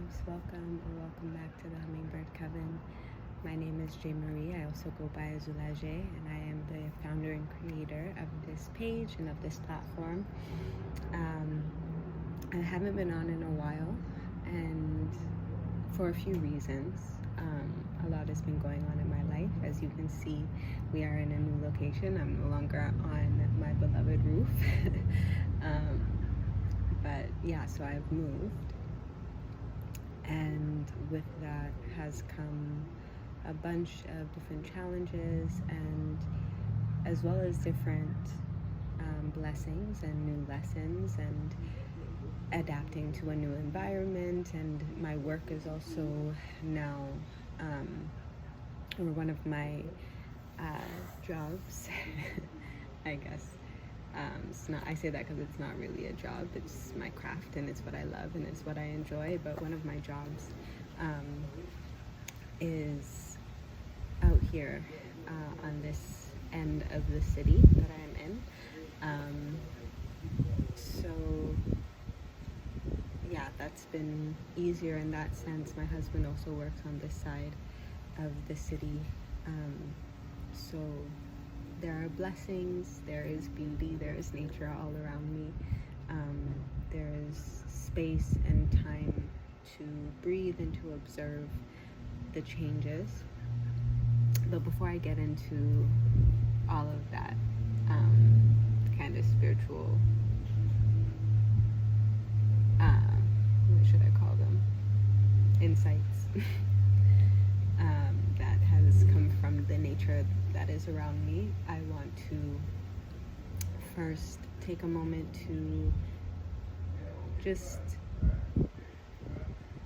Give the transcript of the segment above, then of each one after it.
loves, welcome or welcome back to the Hummingbird Coven. My name is Jay Marie. I also go by Azulaje, and I am the founder and creator of this page and of this platform. I haven't been on in a while, and for a few reasons. A lot has been going on in my life. As you can see, we are in a new location. I'm no longer on my beloved roof. But yeah, so I've moved, and with that has come a bunch of different challenges, and as well as different blessings and new lessons, and adapting to a new environment. And my work is also now, or one of my jobs, I guess. It's not, I say that because it's not really a job. It's my craft, and it's what I love, and it's what I enjoy. But one of my jobs is out here on this end of the city that I am in. So yeah, that's been easier in that sense. My husband also works on this side of the city. So there are blessings, there is beauty, there is nature all around me. There is space and time to breathe and to observe the changes. But before I get into all of that kind of spiritual, what should I call them? Insights that has come from the nature that is around me, I want to first take a moment to just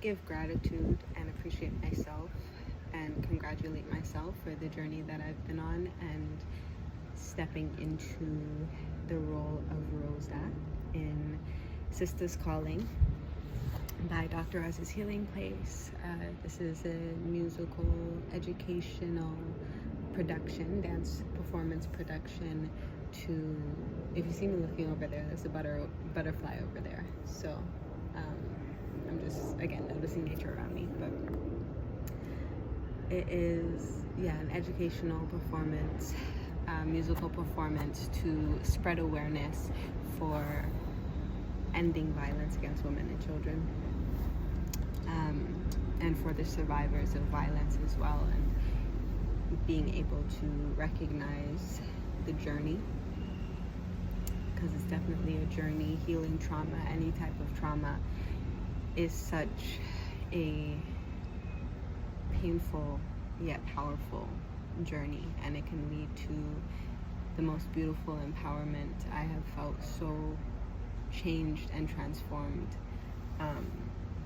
give gratitude and appreciate myself and congratulate myself for the journey that I've been on, and stepping into the role of Rosa in Sisters Calling by Dr. Oz's Healing Place. This is a musical, educational production, dance performance production to, if you see me looking over there, there's a butterfly over there. So I'm just, again, noticing nature around me. But it is, yeah, an educational performance, musical performance to spread awareness for ending violence against women and children, and for the survivors of violence as well, and being able to recognize the journey, because it's definitely a journey. Healing trauma, any type of trauma, is such a painful yet powerful journey, and it can lead to the most beautiful empowerment. I have felt so changed and transformed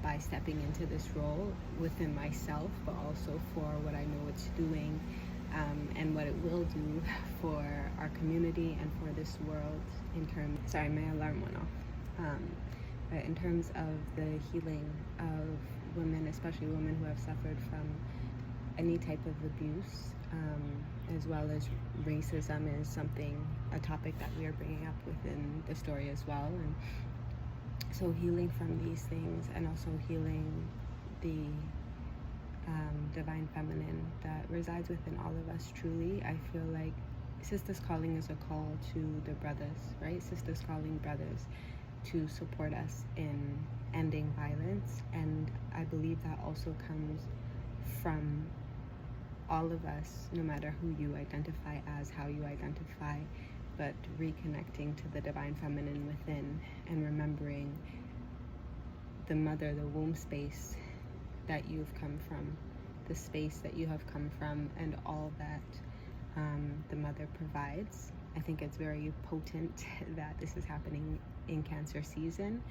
by stepping into this role within myself, but also for what I know it's doing, and what it will do for our community and for this world. In terms, sorry, my alarm went off. But in terms of the healing of women, especially women who have suffered from any type of abuse, as well as racism, is a topic that we are bringing up within the story as well. And so healing from these things, and also healing the divine feminine that resides within all of us truly. I feel like Sisters Calling is a call to the brothers, right? Sisters Calling brothers to support us in ending violence. And I believe that also comes from all of us, no matter who you identify as, how you identify, but reconnecting to the divine feminine within, and remembering the mother, the womb space that you've come from, the space that you have come from, and all that the mother provides. I think it's very potent that this is happening in Cancer season,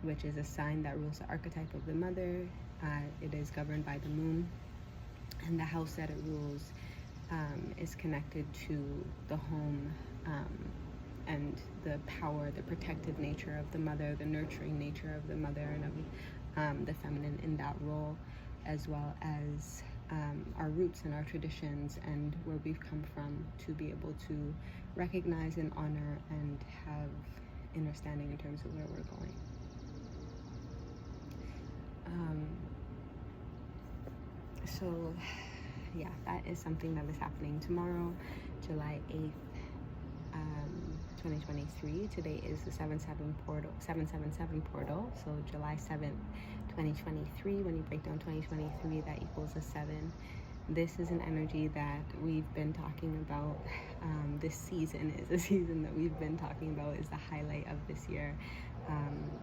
which is a sign that rules the archetype of the mother. It is governed by the moon, and the house that it rules is connected to the home, and the power, the protective nature of the mother, the nurturing nature of the mother, and of the feminine in that role, as well as our roots and our traditions and where we've come from, to be able to recognize and honor and have understanding in terms of where we're going. So yeah, that is something that is happening tomorrow, July 8th, 2023. Today is the 777 portal. So July 7th, 2023. When you break down 2023, that equals a 7. This is an energy that we've been talking about. This season is a season that we've been talking about, is the highlight of this year.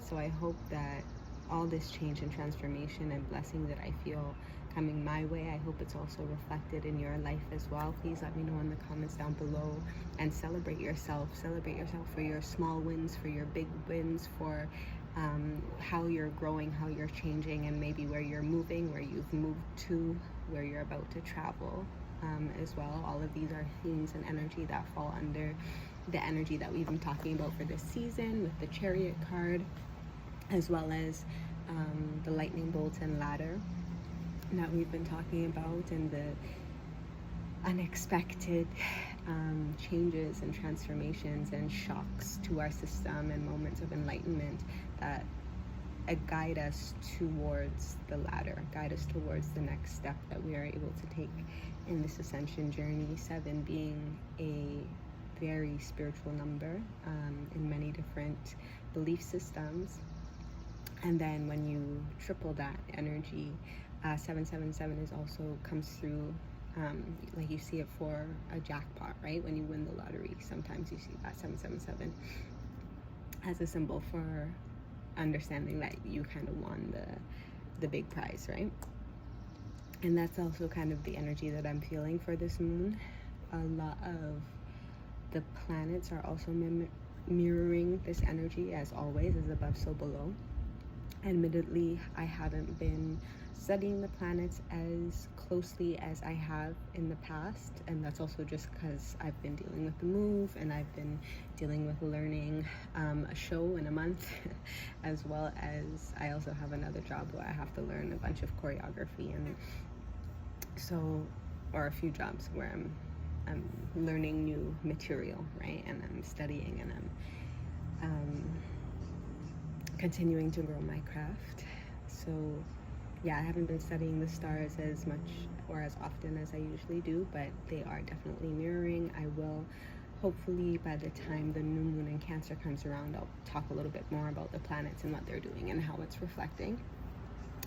So I hope that all this change and transformation and blessing that I feel coming my way, I hope it's also reflected in your life as well. Please let me know in the comments down below, and celebrate yourself for your small wins, for your big wins, for how you're growing, how you're changing, and maybe where you're moving, where you've moved to, where you're about to travel as well. All of these are themes and energy that fall under the energy that we've been talking about for this season, with the Chariot card, as well as the lightning bolt and ladder that we've been talking about, and the unexpected changes and transformations and shocks to our system, and moments of enlightenment that guide us towards the ladder, guide us towards the next step that we are able to take in this ascension journey. 7 being a very spiritual number in many different belief systems. And then when you triple that energy, 777 is also comes through, like you see it for a jackpot, right? When you win the lottery, sometimes you see that 777 as a symbol for understanding that you kind of won the big prize, right? And that's also kind of the energy that I'm feeling for this moon. A lot of the planets are also mirroring this energy, as always, as above so below. Admittedly, I haven't been studying the planets as closely as I have in the past, and that's also just because I've been dealing with the move, and I've been dealing with learning a show in a month, as well as I also have another job where I have to learn a bunch of choreography, and so, or a few jobs where I'm learning new material, right? And I'm studying, and I'm continuing to grow my craft. So yeah, I haven't been studying the stars as much or as often as I usually do, but they are definitely mirroring. I will, hopefully by the time the new moon in Cancer comes around, I'll talk a little bit more about the planets and what they're doing and how it's reflecting.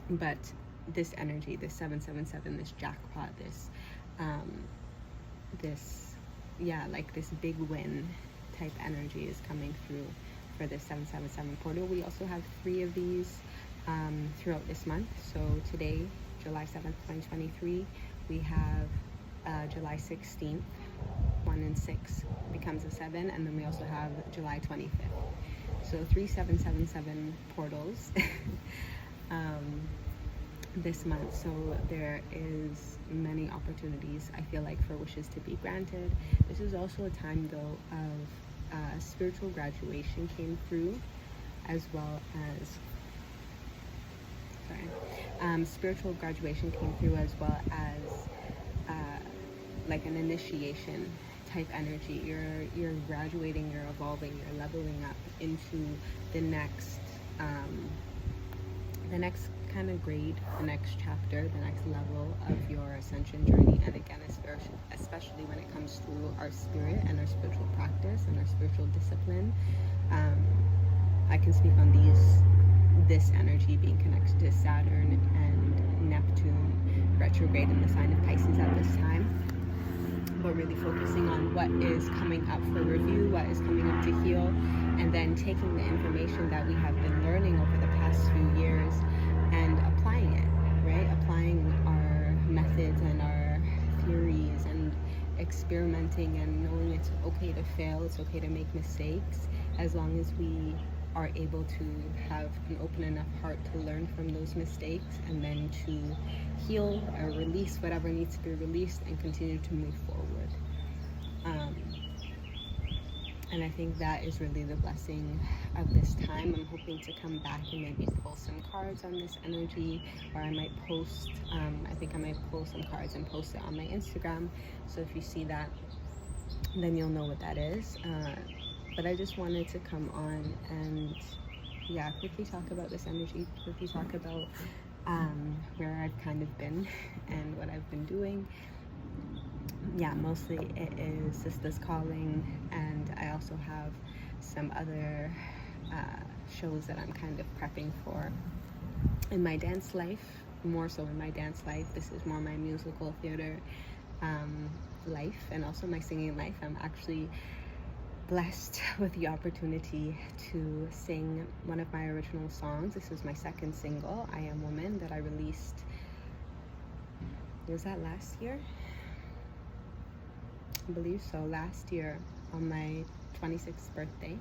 But this energy, this 777, this jackpot, this big win type energy is coming through for this 777 portal. We also have 3 of these throughout this month. So today, July 7th, 2023, we have July 16th, 1 and 6 becomes a 7, and then we also have July 25th. So 3 777 portals this month. So there is many opportunities, I feel like, for wishes to be granted. This is also a time though of spiritual graduation came through, as well as spiritual graduation came through, as well as like an initiation type energy. You're graduating, you're evolving, you're leveling up into the next kind of grade, the next chapter, the next level of your ascension journey. And again, especially when it comes to our spirit and our spiritual practice and our spiritual discipline, I can speak on this energy being connected to Saturn and Neptune retrograde in the sign of Pisces at this time. But really focusing on what is coming up for review, what is coming up to heal, and then taking the information that we have been learning over the past few years and applying it, right? Applying our methods and our theories and experimenting, and knowing it's okay to fail, it's okay to make mistakes, as long as we are able to have an open enough heart to learn from those mistakes, and then to heal or release whatever needs to be released and continue to move forward. And I think that is really the blessing of this time. I'm hoping to come back and maybe pull some cards on this energy, or I might post, I think I might pull some cards and post it on my Instagram. So if you see that, then you'll know what that is. But I just wanted to come on and quickly talk about this energy, quickly talk about where I've kind of been and what I've been doing. Yeah, mostly it is Sisters Calling, and I also have some other shows that I'm kind of prepping for in my dance life, more so in my dance life. This is more my musical theater life, and also my singing life. I'm actually blessed with the opportunity to sing one of my original songs. This was my second single, I Am Woman, that I released, was that last year? I believe so, last year on my 26th birthday.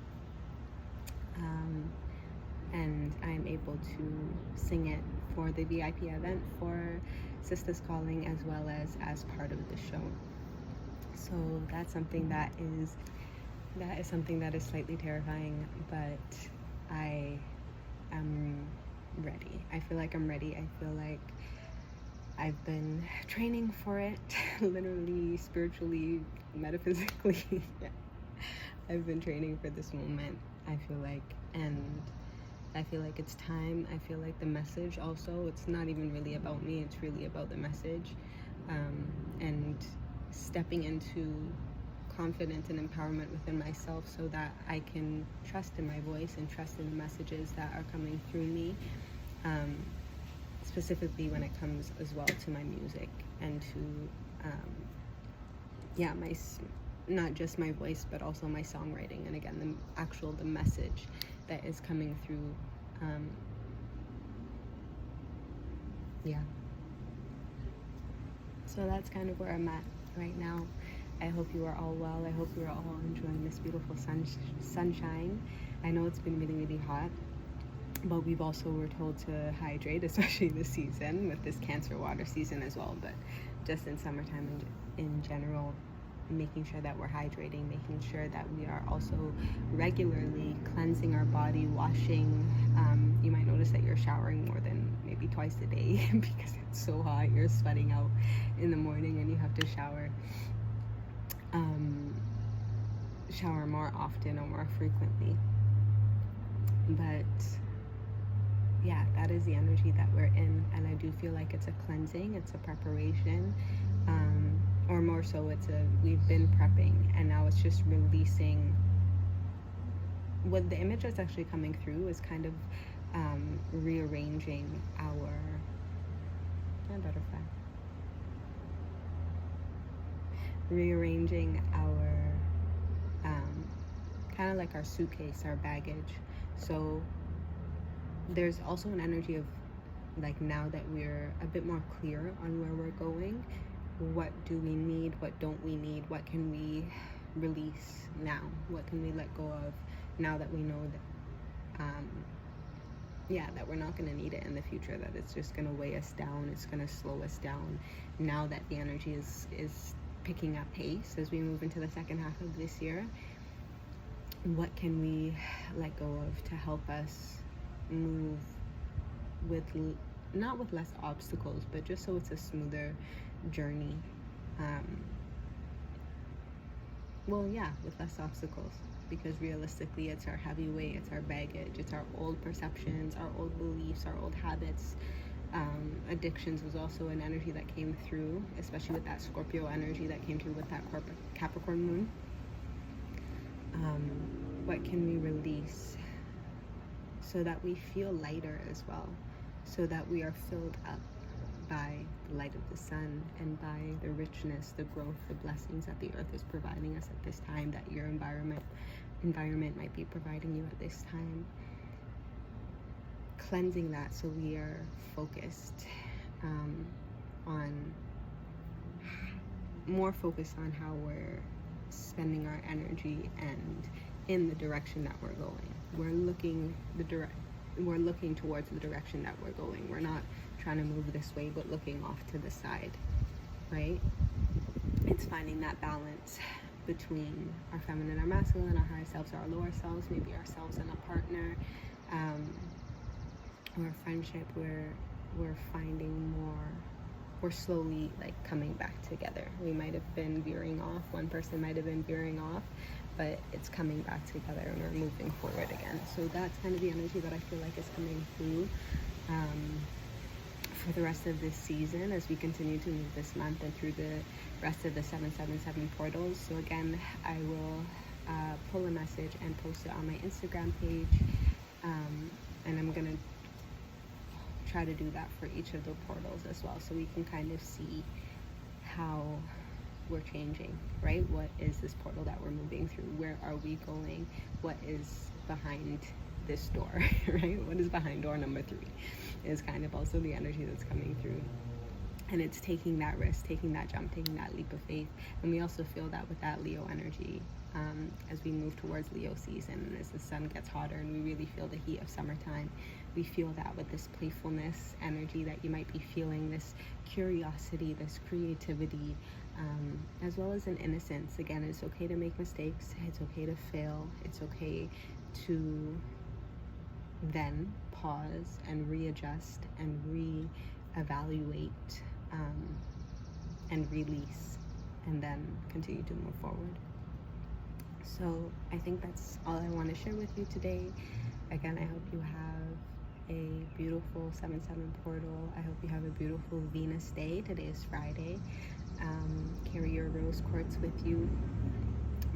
And I'm able to sing it for the VIP event for Sisters Calling, as well as part of the show. So that's something that is something that is slightly terrifying, but I am ready. I feel like I'm ready. I feel like I've been training for it, literally, spiritually, metaphysically. I've been training for this moment, I feel like, and I feel like it's time. I feel like the message also, it's not even really about me, it's really about the message, and stepping into confidence and empowerment within myself so that I can trust in my voice and trust in the messages that are coming through me, specifically when it comes as well to my music and to my, not just my voice but also my songwriting, and again the message that is coming through. So that's kind of where I'm at right now. I hope you are all well. I hope you are all enjoying this beautiful sunshine. I know it's been really, really hot, but we've also were told to hydrate, especially this season with this Cancer water season as well, but just in summertime in general, making sure that we're hydrating, making sure that we are also regularly cleansing our body, washing. You might notice that you're showering more than maybe twice a day because it's so hot. You're sweating out in the morning and you have to shower more often or more frequently. But yeah, that is the energy that we're in, and I do feel like it's a cleansing, it's a preparation, or more so we've been prepping and now it's just releasing. What the image that's actually coming through is kind of rearranging our kind of like our suitcase, our baggage. So there's also an energy of like, now that we're a bit more clear on where we're going, what do we need, what don't we need, what can we release now, what can we let go of now that we know that that we're not going to need it in the future, that it's just going to weigh us down, it's going to slow us down, now that the energy is picking up pace as we move into the second half of this year. What can we let go of to help us move with, not with less obstacles, but just so it's a smoother journey, with less obstacles, because realistically it's our heavyweight, it's our baggage, it's our old perceptions, our old beliefs, our old habits. Addictions was also an energy that came through, especially with that Scorpio energy that came through with that Capricorn moon. What can we release so that we feel lighter as well, so that we are filled up by the light of the sun and by the richness, the growth, the blessings that the earth is providing us at this time, that your environment might be providing you at this time. Cleansing that so we are focused on how we're spending our energy and in the direction that we're going. We're looking towards the direction that we're going. We're not trying to move this way but looking off to the side, right? It's finding that balance between our feminine, our masculine, our higher selves, our lower selves, maybe ourselves and a partner, or a friendship where we're finding more, we're slowly like coming back together. We might have been veering off, one person might have been veering off, but it's coming back together and we're moving forward again. So that's kind of the energy that I feel like is coming through. for the rest of this season as we continue to move this month and through the rest of the 777 portals. So again, I will pull a message and post it on my Instagram page, and I'm gonna try to do that for each of the portals as well, so we can kind of see how we're changing, right? What is this portal that we're moving through? Where are we going? What is behind this door, right? What is behind door number 3 is kind of also the energy that's coming through. And it's taking that risk, taking that jump, taking that leap of faith. And we also feel that with that Leo energy as we move towards Leo season, and as the sun gets hotter and we really feel the heat of summertime. We feel that with this playfulness energy that you might be feeling, this curiosity, this creativity, as well as an innocence. Again, it's okay to make mistakes. It's okay to fail. It's okay to then pause and readjust and reevaluate and release, and then continue to move forward. So I think that's all I want to share with you today. Again, I hope you have a beautiful 7-7 portal. I hope you have a beautiful Venus day. Today is Friday. Carry your rose quartz with you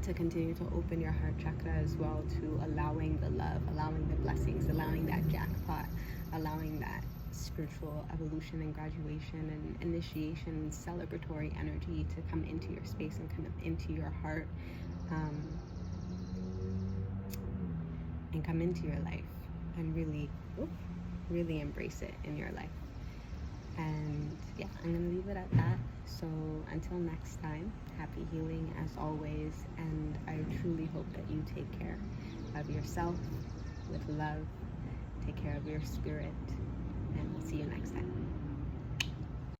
to continue to open your heart chakra as well, to allowing the love, allowing the blessings, allowing that jackpot, allowing that spiritual evolution and graduation and initiation and celebratory energy to come into your space and come into your heart, and come into your life and really embrace it in your life. And yeah, I'm gonna leave it at that. So until next time, happy healing as always, and I truly hope that you take care of yourself with love, take care of your spirit, and see you next time.